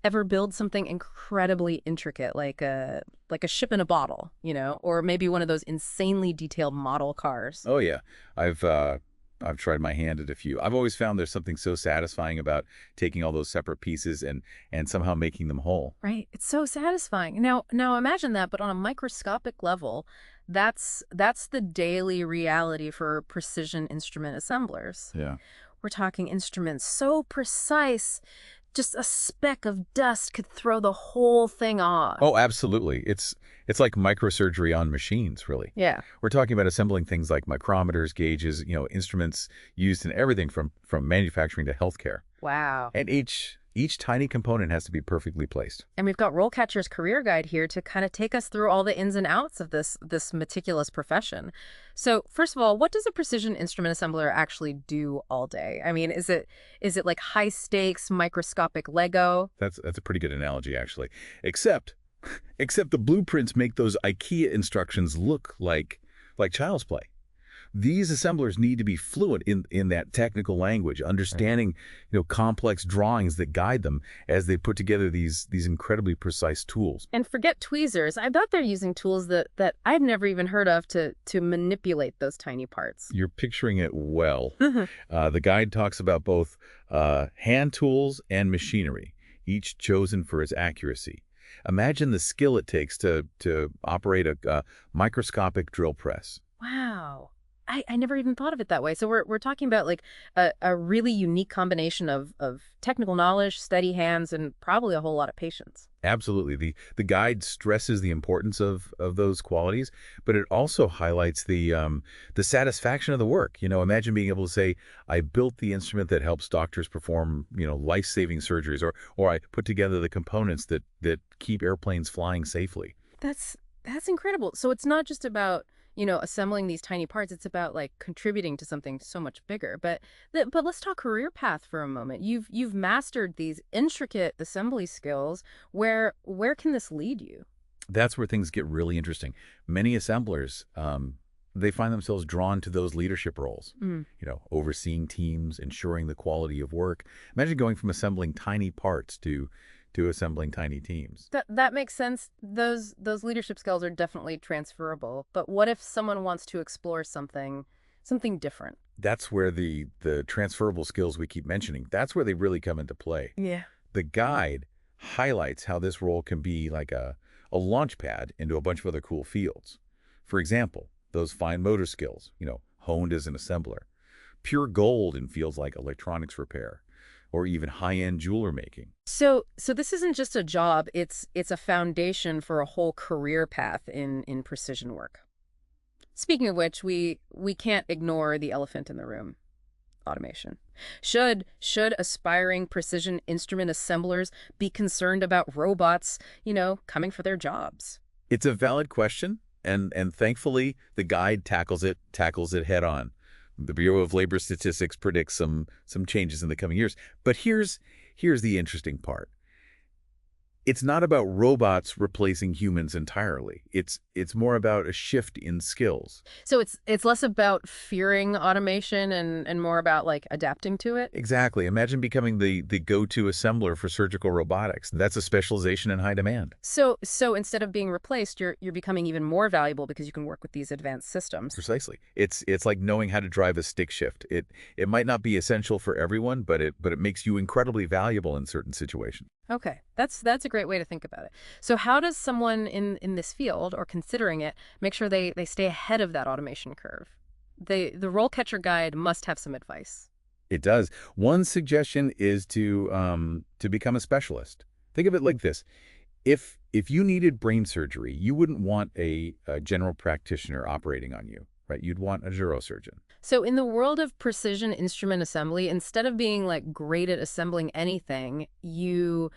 Ever build something incredibly intricate, like a ship in a bottle, or maybe one of those insanely detailed model cars? Oh yeah, I've uh, I've tried my hand at a few. I've always found there's something so satisfying about taking all those separate pieces and somehow making them whole. Right. It's so satisfying. Now imagine that, but on a microscopic level, that's the daily reality for precision instrument assemblers. Yeah. We're talking instruments so precise, just a speck of dust could throw the whole thing off. Oh, absolutely. It's like microsurgery on machines, really. Yeah. We're talking about assembling things like micrometers, gauges, instruments used in everything from manufacturing to healthcare. Wow. And each tiny component has to be perfectly placed. And we've got RoleCatcher's career guide here to kind of take us through all the ins and outs of this meticulous profession. So, first of all, what does a precision instrument assembler actually do all day? I mean, is it like high stakes microscopic Lego? That's a pretty good analogy, actually. Except except the blueprints make those IKEA instructions look like child's play. These assemblers need to be fluent in that technical language, understanding, complex drawings that guide them as they put together these incredibly precise tools. And forget tweezers. I bet they're using tools that I've never even heard of to manipulate those tiny parts. You're picturing it well. The guide talks about both hand tools and machinery, each chosen for its accuracy. Imagine the skill it takes to operate a microscopic drill press. Wow. I never even thought of it that way. So we're talking about like a really unique combination of technical knowledge, steady hands, and probably a whole lot of patience. Absolutely. The guide stresses the importance of those qualities, but it also highlights the satisfaction of the work. Imagine being able to say, I built the instrument that helps doctors perform, life-saving surgeries, or I put together the components that keep airplanes flying safely. That's incredible. So it's not just about assembling these tiny parts. It's about like contributing to something so much bigger. But let's talk career path for a moment. You've mastered these intricate assembly skills. Where can this lead you? That's where things get really interesting. Many assemblers, they find themselves drawn to those leadership roles, Mm. overseeing teams, ensuring the quality of work. Imagine going from assembling tiny parts to assembling tiny teams. That makes sense. Those leadership skills are definitely transferable. But what if someone wants to explore something different? That's where the transferable skills we keep mentioning, that's where they really come into play. Yeah. The guide highlights how this role can be like a launch pad into a bunch of other cool fields. For example, those fine motor skills, honed as an assembler. Pure gold in fields like electronics repair, or even high-end jeweler making. So this isn't just a job, it's a foundation for a whole career path in precision work. Speaking of which, we can't ignore the elephant in the room, automation. Should aspiring precision instrument assemblers be concerned about robots, coming for their jobs? It's a valid question, and thankfully the guide tackles it head on. The Bureau of Labor Statistics predicts some changes in the coming years. But here's the interesting part. It's not about robots replacing humans entirely. It's more about a shift in skills. So it's less about fearing automation and more about like adapting to it. Exactly. Imagine becoming the go-to assembler for surgical robotics. That's a specialization in high demand. So instead of being replaced, you're becoming even more valuable because you can work with these advanced systems. Precisely. It's like knowing how to drive a stick shift. It might not be essential for everyone, but it makes you incredibly valuable in certain situations. Okay, that's a great way to think about it. So how does someone in this field or considering it make sure they stay ahead of that automation curve? The RoleCatcher guide must have some advice. It does. One suggestion is to become a specialist. Think of it like this. If you needed brain surgery, you wouldn't want a general practitioner operating on you, right? You'd want a neurosurgeon. So in the world of precision instrument assembly, instead of being like great at assembling anything, you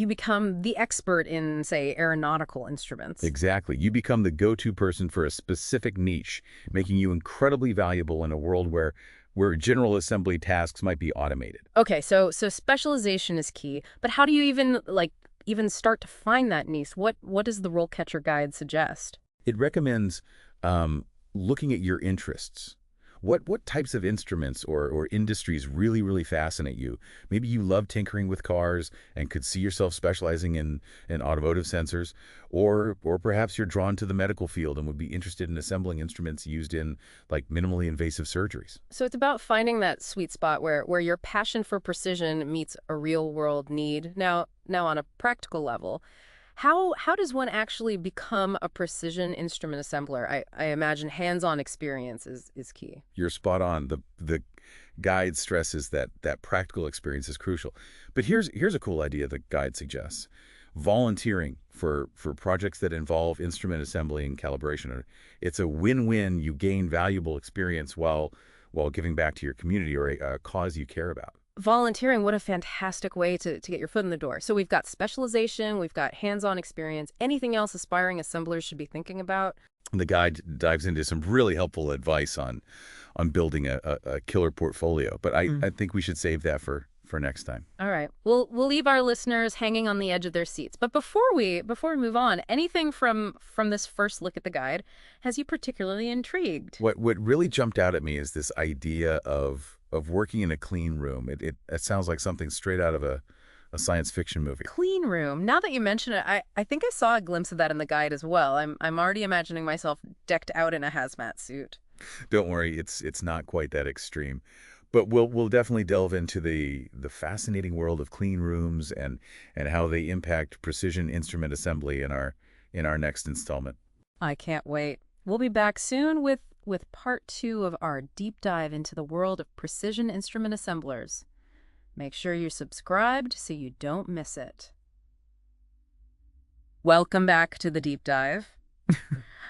become the expert in, say, aeronautical instruments. Exactly. You become the go-to person for a specific niche, making you incredibly valuable in a world where general assembly tasks might be automated. Okay, so specialization is key, but how do you even start to find that niche? What does the RoleCatcher guide suggest? It recommends looking at your interests. What types of instruments or industries really fascinate you? Maybe you love tinkering with cars and could see yourself specializing in automotive sensors, or perhaps you're drawn to the medical field and would be interested in assembling instruments used in like minimally invasive surgeries. So it's about finding that sweet spot where your passion for precision meets a real-world need. Now on a practical level, how does one actually become a precision instrument assembler? I imagine hands-on experience is key. You're spot on. The guide stresses that practical experience is crucial. But here's a cool idea the guide suggests. Volunteering for projects that involve instrument assembly and calibration. It's a win-win. You gain valuable experience while giving back to your community or a cause you care about. Volunteering, what a fantastic way to get your foot in the door. So we've got specialization, we've got hands-on experience. Anything else aspiring assemblers should be thinking about? The guide dives into some really helpful advice on building a killer portfolio, but I think we should save that for next time. All right. We'll leave our listeners hanging on the edge of their seats. But before we move on, anything from this first look at the guide has you particularly intrigued? What really jumped out at me is this idea of working in a clean room. It sounds like something straight out of a science fiction movie. Clean room. Now that you mention it, I think I saw a glimpse of that in the guide as well. I'm already imagining myself decked out in a hazmat suit. Don't worry, it's not quite that extreme. But we'll definitely delve into the fascinating world of clean rooms and how they impact precision instrument assembly in our next installment. I can't wait. We'll be back soon with part 2 of our deep dive into the world of precision instrument assemblers. Make sure you're subscribed so you don't miss it. Welcome back to the deep dive.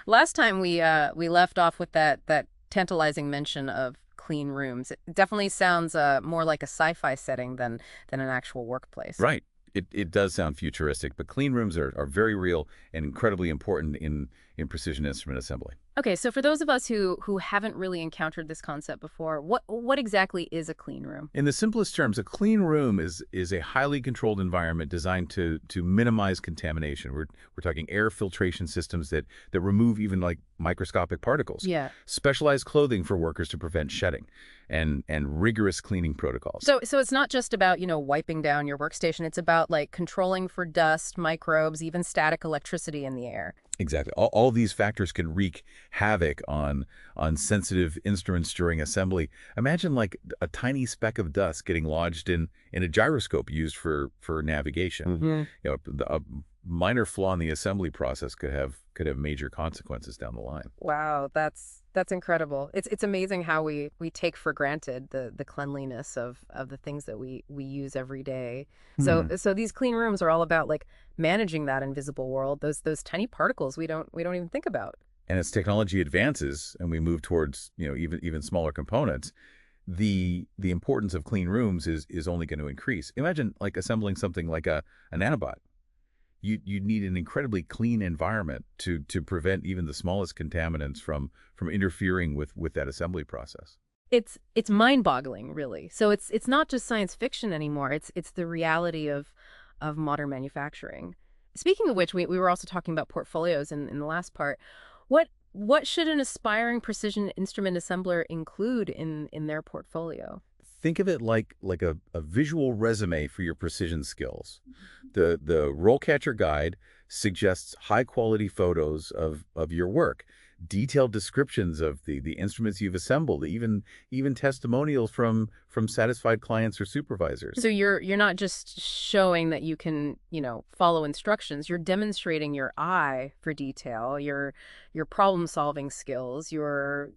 Last time we left off with that tantalizing mention of clean rooms. It definitely sounds more like a sci-fi setting than an actual workplace. Right. It does sound futuristic, but clean rooms are very real and incredibly important in precision instrument assembly. Okay, so for those of us who haven't really encountered this concept before, what exactly is a clean room? In the simplest terms, a clean room is a highly controlled environment designed to minimize contamination. We're talking air filtration systems that remove even like microscopic particles. Yeah. Specialized clothing for workers to prevent shedding, and rigorous cleaning protocols. So it's not just about, wiping down your workstation. It's about like controlling for dust, microbes, even static electricity in the air. Exactly. All these factors can wreak havoc on sensitive instruments during assembly. Imagine like a tiny speck of dust getting lodged in a gyroscope used for navigation. A minor flaw in the assembly process could have major consequences down the line. Wow, that's incredible. It's amazing how we take for granted the cleanliness of the things that we use every day. So these clean rooms are all about like managing that invisible world, those tiny particles we don't even think about. And as technology advances and we move towards even smaller components, the importance of clean rooms is only going to increase. Imagine like assembling something like a nanobot. You need an incredibly clean environment to prevent even the smallest contaminants from interfering with that assembly process. It's mind-boggling, really. So it's not just science fiction anymore. It's the reality of modern manufacturing. Speaking of which, we were also talking about portfolios in the last part. What should an aspiring precision instrument assembler include in their portfolio? Think of it like a visual resume for your precision skills. The RoleCatcher guide suggests high-quality photos of your work, detailed descriptions of the instruments you've assembled, even testimonials from satisfied clients or supervisors. So you're not just showing that you can, follow instructions. You're demonstrating your eye for detail, your problem-solving skills, your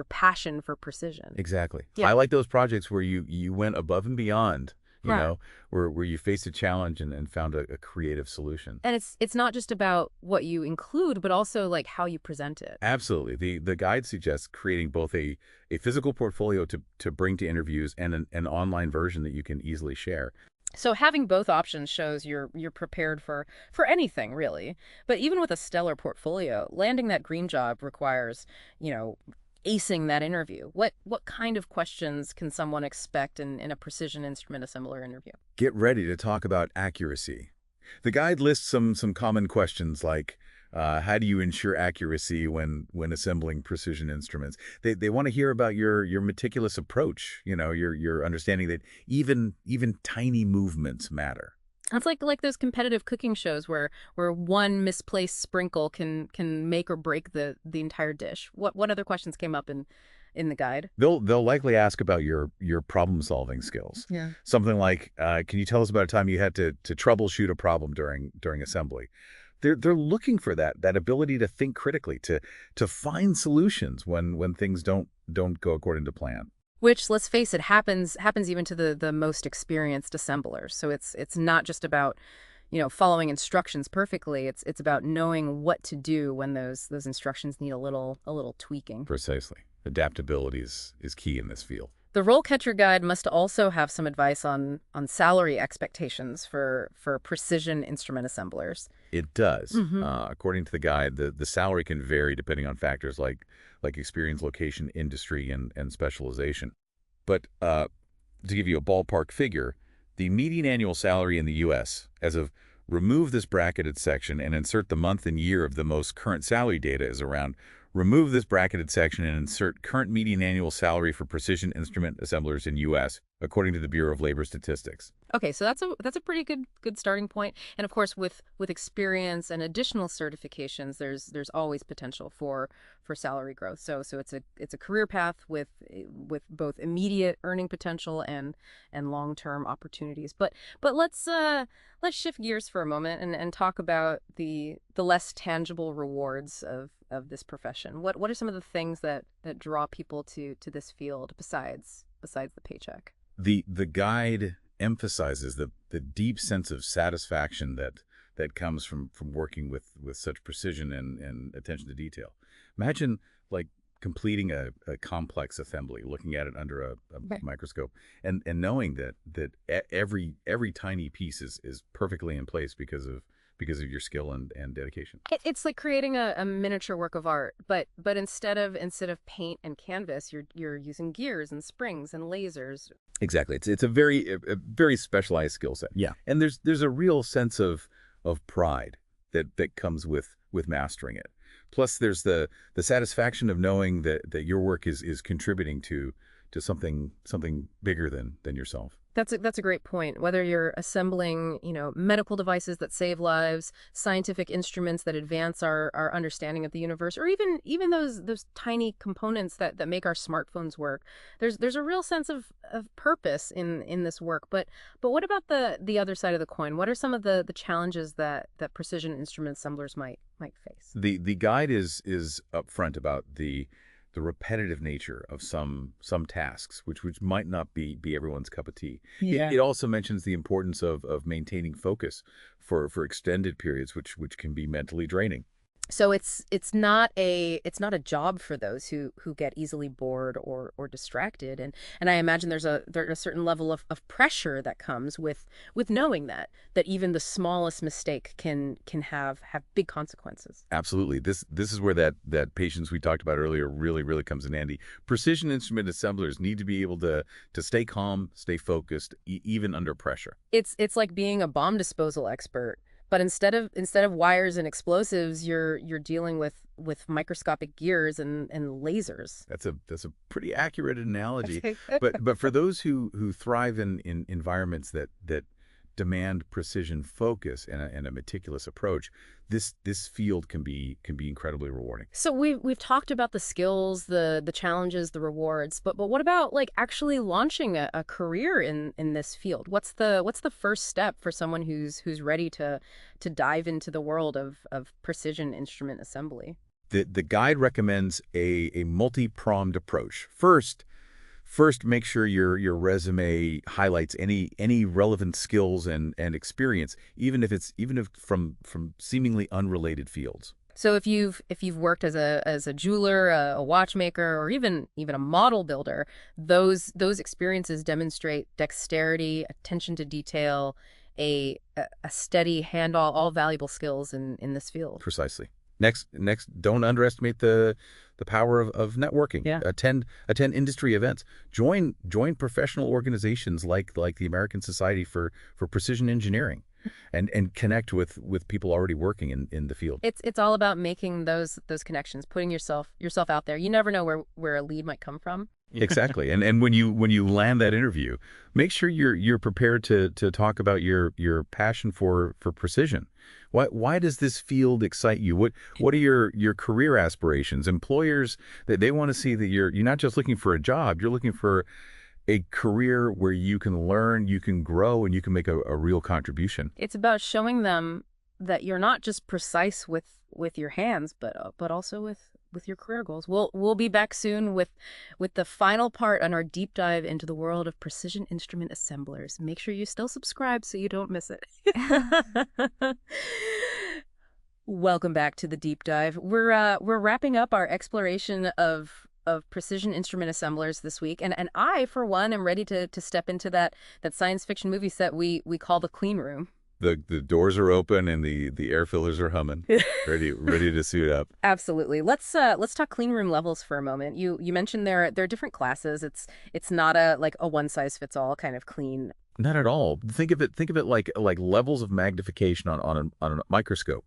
passion for precision. Exactly. Yeah. Highlight those projects where you went above and beyond, Right. where you faced a challenge and found a creative solution. And it's not just about what you include, but also like how you present it. Absolutely. The guide suggests creating both a physical portfolio to bring to interviews and an online version that you can easily share. So having both options shows you're prepared for anything, really. But even with a stellar portfolio, landing that dream job requires, acing that interview. What kind of questions can someone expect in a precision instrument assembler interview? Get ready to talk about accuracy. The guide lists some common questions like, How do you ensure accuracy when assembling precision instruments? They want to hear about your meticulous approach, your understanding that even tiny movements matter. It's like those competitive cooking shows where one misplaced sprinkle can make or break the entire dish. What other questions came up in the guide? They'll likely ask about your problem-solving skills. Yeah. Something like, can you tell us about a time you had to troubleshoot a problem during assembly? They're looking for that ability to think critically, to find solutions when things don't go according to plan. Which, let's face it, happens even to the most experienced assemblers. So it's not just about, following instructions perfectly. It's about knowing what to do when those instructions need a little tweaking. Precisely. Adaptability is key in this field. The RoleCatcher guide must also have some advice on salary expectations for precision instrument assemblers. It does. Mm-hmm. According to the guide, the salary can vary depending on factors like experience, location, industry, and specialization. But to give you a ballpark figure, the median annual salary in the U.S., as of remove this bracketed section and insert the month and year of the most current salary data is around. Remove this bracketed section and insert current median annual salary for precision instrument assemblers in U.S., according to the Bureau of Labor Statistics. Okay, so that's a pretty good starting point. And of course, with experience and additional certifications, there's always potential for salary growth. So it's a career path with both immediate earning potential and long-term opportunities. But let's shift gears for a moment and talk about the less tangible rewards of this profession. What are some of the things that draw people to this field besides the paycheck? The guide emphasizes the deep sense of satisfaction that comes from working with such precision and attention to detail. Imagine like completing a complex assembly, looking at it under a Right. microscope, and knowing that every tiny piece is perfectly in place because of your skill and dedication. It's like creating a miniature work of art, but instead of paint and canvas, you're using gears and springs and lasers. Exactly. It's a very specialized skill set. Yeah. And there's a real sense of pride that comes with mastering it. Plus there's the satisfaction of knowing that your work is contributing to something bigger than yourself. That's a great point. Whether you're assembling, medical devices that save lives, scientific instruments that advance our understanding of the universe, or even those tiny components that make our smartphones work, there's a real sense of purpose in this work. But what about the other side of the coin? What are some of the challenges that precision instrument assemblers might face? The guide is upfront about the repetitive nature of some tasks, which might not be everyone's cup of tea. Yeah. It also mentions the importance of maintaining focus for extended periods, which can be mentally draining. So it's not a job for those who get easily bored or distracted, and I imagine there's a certain level of pressure that comes with knowing that even the smallest mistake can have big consequences. Absolutely. This is where that patience we talked about earlier really comes in handy. Precision instrument assemblers need to be able to stay calm, stay focused, even under pressure. It's like being a bomb disposal expert. But instead of wires and explosives, you're dealing with microscopic gears and lasers. That's a pretty accurate analogy. Okay. But for those who thrive in environments that demand precision focus and a meticulous approach, this field can be incredibly rewarding. So we've talked about the skills, the challenges, the rewards, but what about like actually launching a career in this field? What's the first step for someone who's ready to dive into the world of precision instrument assembly? The guide recommends a multi-pronged approach. First, make sure your resume highlights any relevant skills and experience, even if from seemingly unrelated fields. So if you've worked as a jeweler, a watchmaker, or even a model builder, those experiences demonstrate dexterity, attention to detail, a steady hand, all valuable skills in this field. Precisely. Next, don't underestimate the power of networking. Yeah. Attend industry events. Join professional organizations like the American Society for Precision Engineering. and connect with people already working in the field. It's all about making those connections, putting yourself out there. You never know where a lead might come from. Exactly. And when you land that interview, make sure you're prepared to talk about your passion for precision. Why does this field excite you? What are your career aspirations? Employers, they want to see that you're not just looking for a job, you're looking for a career where you can learn, you can grow, and you can make a real contribution. It's about showing them that you're not just precise with your hands, but also with your career goals. We'll be back soon with the final part on our deep dive into the world of precision instrument assemblers. Make sure you still subscribe so you don't miss it. Welcome back to the deep dive. We're wrapping up our exploration of precision instrument assemblers this week, and I, for one, am ready to step into that science fiction movie set we call the clean room. The doors are open and the air filters are humming, ready to suit up. Absolutely. Let's talk clean room levels for a moment. You mentioned there are different classes. It's not a one size fits all kind of clean. Not at all. Think of it like levels of magnification on a microscope.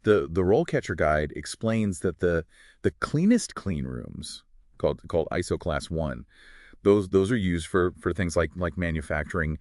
The RoleCatcher guide explains that the cleanest clean rooms, called ISO class 1, those are used for things like manufacturing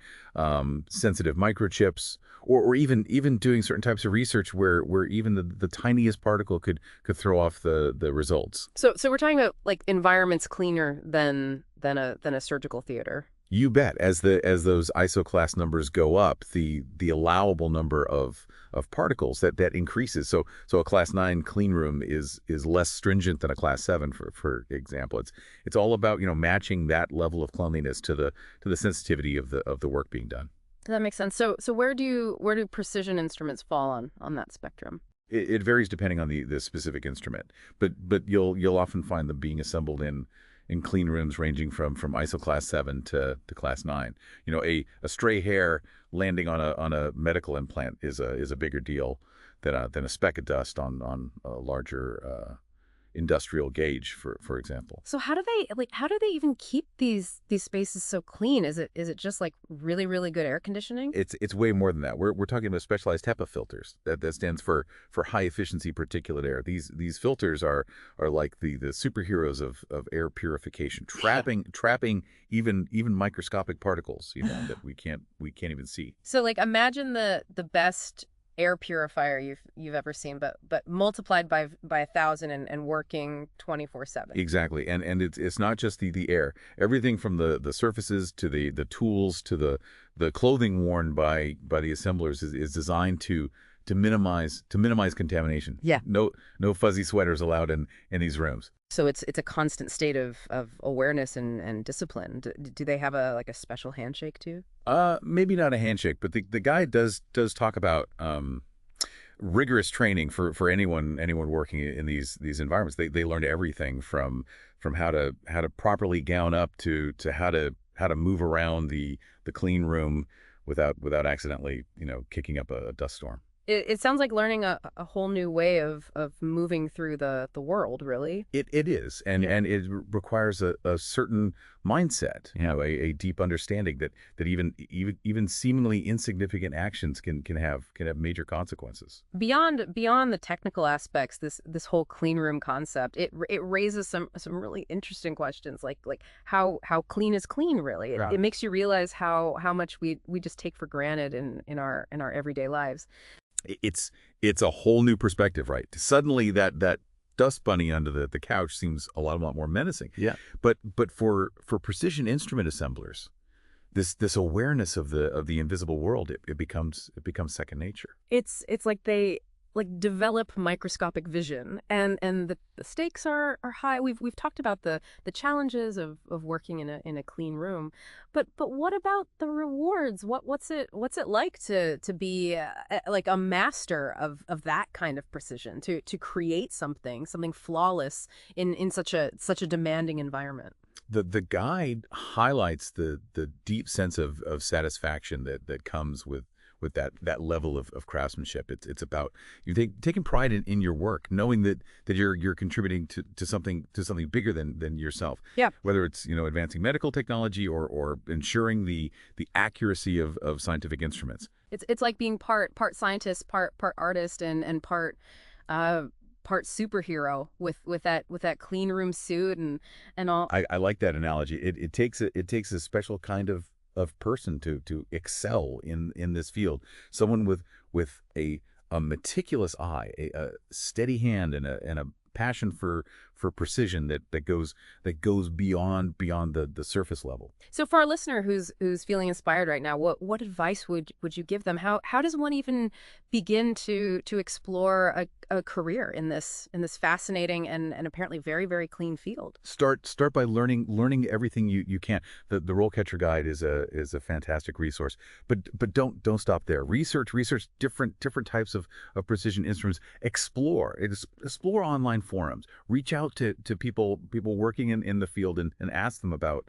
sensitive microchips, or even doing certain types of research where even the tiniest particle could throw off the results. So we're talking about like environments cleaner than a surgical theater. You bet. As those ISO class numbers go up, the allowable number of particles that increases. So a class 9 clean room is less stringent than a class 7, for example. It's all about matching that level of cleanliness to the sensitivity of the work being done. That makes sense. So where do precision instruments fall on that spectrum? It varies depending on the specific instrument, but you'll often find them being assembled in clean rooms ranging from ISO class 7 to class 9. A stray hair landing on a medical implant is a bigger deal than a speck of dust on a larger industrial gauge, for example. So how do they even keep these spaces so clean? Is it just like really, really good air conditioning? It's way more than that. We're talking about specialized HEPA filters. That stands for high efficiency particulate air. These filters are like the superheroes of air purification, trapping even microscopic particles that we can't even see. So like imagine the best air purifier you've ever seen, but multiplied by 1,000 and working 24/7. Exactly, and it's not just the air. Everything from the surfaces to the tools to the clothing worn by the assemblers is designed to minimize contamination. Yeah. No fuzzy sweaters allowed in these rooms. So it's a constant state of awareness and discipline. Do they have a special handshake too? Maybe not a handshake, but the guide does talk about rigorous training for anyone working in these environments. They learn everything from how to properly gown up to how to move around the clean room without accidentally kicking up a dust storm. It sounds like learning a whole new way of moving through the world, really. It is, and it requires a certain mindset, a deep understanding that even seemingly insignificant actions can have major consequences. Beyond the technical aspects, this whole clean room concept, it raises some really interesting questions, like how clean is clean, really. It makes you realize how much we just take for granted in our everyday lives. It's a whole new perspective, right? Suddenly that dust bunny under the couch seems a lot more menacing. Yeah. But for precision instrument assemblers, this awareness of the invisible world, it becomes second nature. It's like they develop microscopic vision, and the stakes are high. We've talked about the challenges of working in a clean room, but what about the rewards? What's it like to be like a master of that kind of precision, to create something flawless in such a demanding environment? The guide highlights the deep sense of satisfaction that comes with that level of craftsmanship. It's about you taking pride in your work, knowing that you're contributing to something bigger than yourself. Yeah. Whether it's advancing medical technology or ensuring the accuracy of scientific instruments. It's like being part scientist, part artist, and uh, part superhero with that clean room suit and all. I like that analogy. It takes a special kind of person to excel in this field. Someone with a meticulous eye, a steady hand, and a passion for precision that goes beyond the surface level. So for our listener who's feeling inspired right now, what advice would you give them? How does one even begin to explore a career in this fascinating and apparently very clean field? Start by learning everything you can. The RoleCatcher Guide is a fantastic resource, but don't stop there. Research different types of precision instruments. Explore online forums. Reach out to people working in the field and ask them about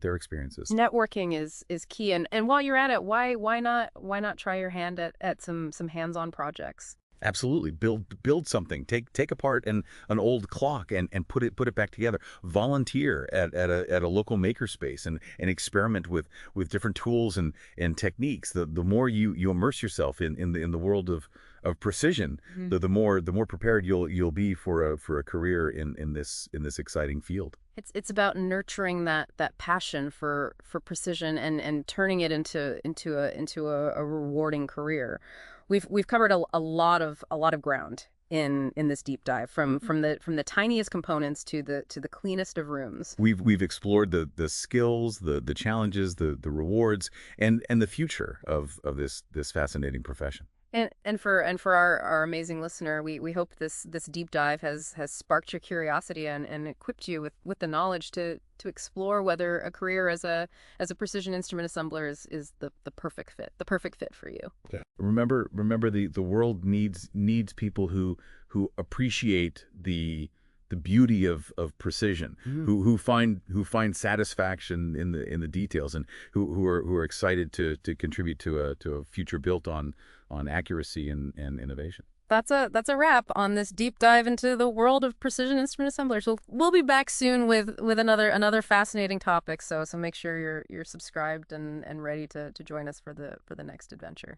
their experiences. Networking is key, and while you're at it, why not try your hand at some hands-on projects? Absolutely. Build something. Take apart an old clock and put it back together. Volunteer at a local makerspace and experiment with different tools and techniques. The more you immerse yourself in the world of precision, the more prepared you'll be for a career in this exciting field. It's about nurturing that passion for precision and turning it into a rewarding career. We've covered a lot of ground in this deep dive from the tiniest components to the cleanest of rooms. We've explored the skills, the challenges, the rewards, and the future of this fascinating profession. And for our amazing listener, we hope this deep dive has sparked your curiosity and equipped you with the knowledge to explore whether a career as a precision instrument assembler is the perfect fit for you. Yeah. Remember the world needs people who appreciate the beauty of precision, who find satisfaction in the details, and who are excited to contribute to a future built on accuracy and innovation. That's a wrap on this deep dive into the world of precision instrument assemblers. We'll be back soon with another fascinating topic. So make sure you're subscribed and ready to join us for the next adventure.